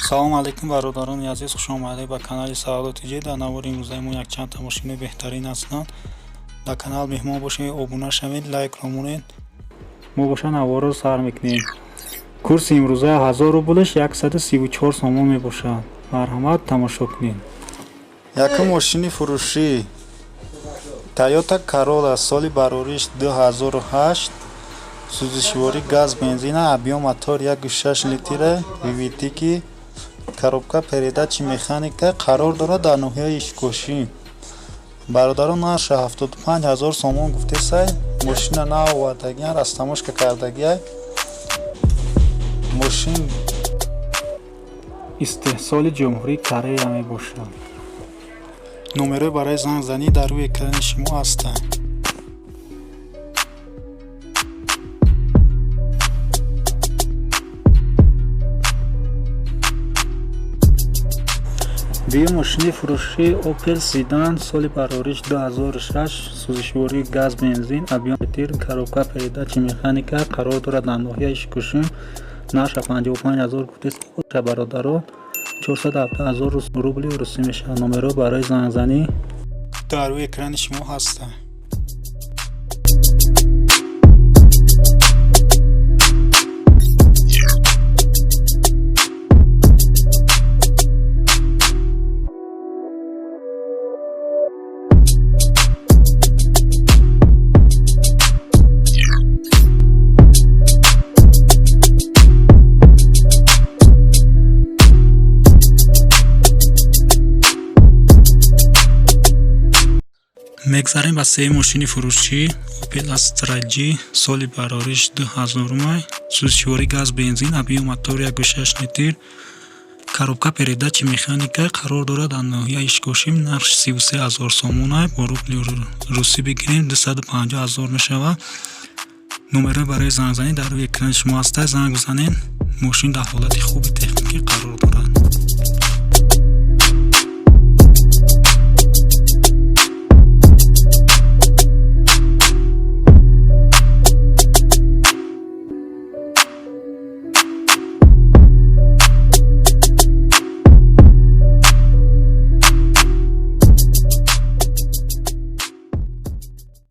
салом алейкум бародарони азиз, хуш омадед ба канали Саодати Ҷ. Дар навори имрӯзаи як чанд та мошини беҳтарин ҳастанд. Дар канал меҳмон бошед, Обуна шавед, лайкро монед. Мо боша наворо сар мекунем. Курси имрӯза 1000 рублиш 134 сомон мебошад. Марҳамат, тамошо кунед. Якум мошини фуруши Toyota Corolla, соли барориш 2008, сӯзишворӣ газ бензина, объем мотор 1.6 литр, вивитики, коробка передачи механика, қарор дорад дар ноҳияи Ишкоши. бародарон наша 75000 сомон гуфтесай. мошина наовардагиан, растамошка кардагиай. мошин истеҳсоли ҷумҳурии Корея мебошад. номеро барои зангзанӣ дар рӯи экрани шумо ҳастанд. биё мошини фуруши Opel Sedan, соли барориш 2006, сӯзишворӣ газ бензин, объем литр, коробка передачи механика, қарор дорад дар ноҳияи Ишкоши. наша 55000 гуфтест. бародарон 470000 рубли русӣ мешавад. номеро барои зангзанӣ дар рӯи экрани шумо ҳастанд. мегзарем ба сеи мошини фурушӣ Opel Astra G, соли барориш 2000, сӯзишворӣ газ бензин, объем мотор 1.6 литр, коробка передачи механика, қарор дорад дар ноҳияи Ишкоши. нархш 33000 сомон аст. бо рубли русӣ бигирем 250000 мешавад. номеро барои зангзанӣ дар рӯи экрани шумо ҳаст. занг бизанед. мошин дар ҳолати хуби техникӣ қарор дорад.